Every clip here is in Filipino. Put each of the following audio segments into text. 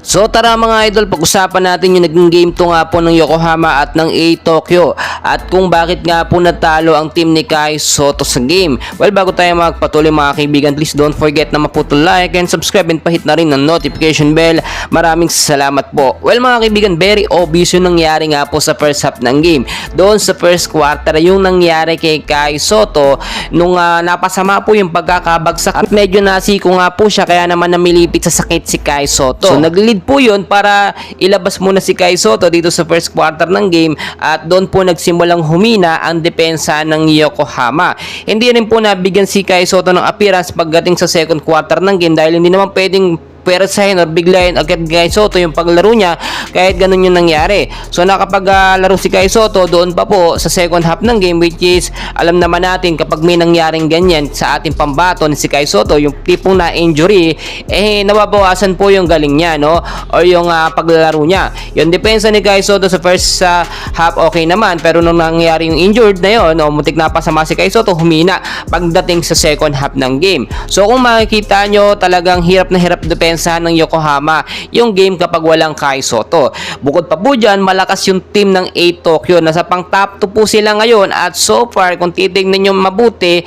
So tara mga idol, pag-usapan natin yung naging game to nga po ng Yokohama at ng A Tokyo at kung bakit nga po natalo ang team ni Kai Sotto sa game. Well, bago tayo magpatuloy mga kaibigan, please don't forget na maputol like and subscribe and pahit na rin ng notification bell. Maraming salamat po. Well mga kaibigan, very obvious yung nangyari nga po sa first half ng game. Doon sa first quarter, yung nangyari kay Kai Sotto nung napasama po yung pagkakabagsak at medyo nasiko nga po siya, kaya naman namilipit sa sakit si Kai Sotto. So nag-lead po yun para ilabas muna si Kai Sotto dito sa first quarter ng game at doon po nagsimulang humina ang depensa ng Yokohama. Hindi rin po nabigyan si Kai Sotto ng appearance pagdating sa second quarter ng game dahil hindi naman pwedeng pwersahin or biglayin agad Kai Sotto yung paglaro niya kahit ganun yung nangyari. So nakapaglaro si Kai Sotto doon pa po sa second half ng game, which is alam naman natin kapag may nangyaring ganyan sa ating pambaton si Kai Sotto, yung tipong na injury, nababawasan po yung galing niya, no? Or yung paglalaro niya. Yung depensa ni Kai Sotto sa first half okay naman, pero nung nangyari yung injured na yun, muntik na pasama si Kai Sotto, humina pagdating sa second half ng game. So kung makikita nyo, talagang hirap na hirap depensahan ng Yokohama yung game kapag walang Kai Sotto. Bukod pa po dyan, malakas yung team ng A Tokyo. Nasa pang top 2 po sila ngayon at so far, kung titignan nyo mabuti,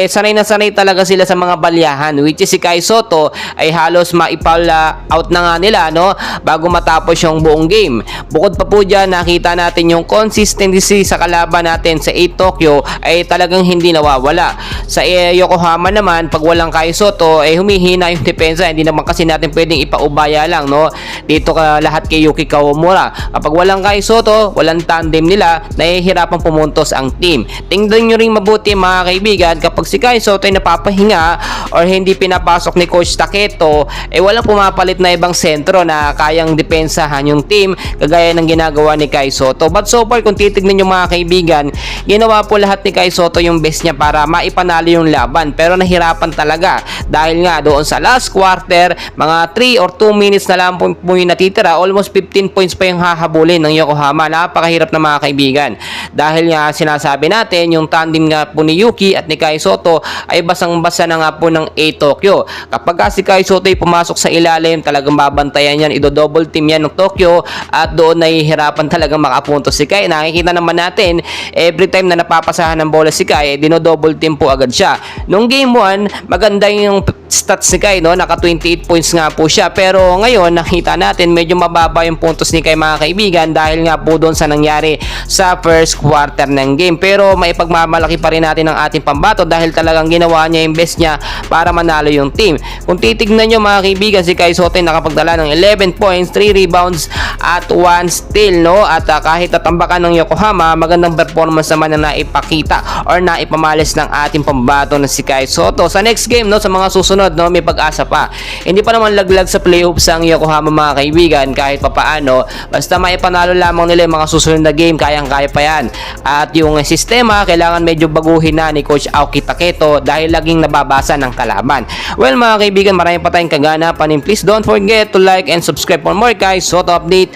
sanay na sanay talaga sila sa mga balyahan, which is si Kai Sotto ay halos maipal out na nga nila, no? Bago matapos yung buong game. Bukod pa po dyan, nakita natin yung consistency sa kalaban natin sa A Tokyo ay talagang hindi nawawala. Sa Yokohama naman, pag walang Kai Sotto, humihina yung depensa. Hindi naman kasi natin pwedeng ipaubaya lang, no? Dito lahat kay Yuki Kawamura. Kapag walang Kai Sotto, walang tandem nila, nahihirapan pumuntos ang team. Tingnan nyo rin mabuti mga kaibigan, kapag si Kai Sotto ay napapahinga or hindi pinapasok ni Coach Taketo, walang pumapalit na ibang sentro na kayang depensahan yung team kagaya ng ginagawa ni Kai Sotto. But so far, kung titignan nyo mga kaibigan, ginawa po lahat ni Kai Sotto yung best niya para maipanalo yung laban, pero nahirapan talaga dahil nga doon sa last quarter, mga 3 or 2 minutes na lang po yung natitira, almost 15 points pa yung hahabulin ng Yokohama. Napakahirap na mga kaibigan dahil nga sinasabi natin yung tandem nga po ni Yuki at ni Kai Sotto ay basang-basa na nga po ng A Tokyo. Kapag si Kai Sotto ay pumasok sa ilalim, talagang babantayan yan, ido-double team yan ng Tokyo at doon nahihirapan talagang makapunto si Kai. Nakikita naman natin every time na napapasahan ng bola si Kai, dino-double team po agad siya. Nung game 1, maganda yung stats ni Kai, no? Naka 28 points nga po siya, pero ngayon nakita natin medyo mababa yung puntos ni Kai mga kaibigan dahil nga po doon sa nangyari sa first quarter ng game. Pero maipagmamalaki pa rin natin ang ating pambato dahil talagang ginawa niya yung best niya para manalo yung team. Kung titignan nyo mga kaibigan, si Kai Sotto nakapagdala ng 11 points, 3 rebounds at 1 steal, no? At kahit tatambakan ng Yokohama, magandang performance naman na naipakita or naipamalis ng ating pambato na si Kai Sotto. Sa next game, no, sa mga susunod, no, may pag-asa pa. Hindi pa naman laglag sa playoffs ang Yokohama mga kaibigan kahit papaano, basta maipanalo lamang nila yung mga susunod na game, kayang-kaya pa yan. At yung sistema, kailangan medyo baguhin na ni Coach Aoki Taketo dahil laging nababasa ng kalaban. Well mga kaibigan, marami pa tayong kaganapan, and please don't forget to like and subscribe for more Kai Sotto update.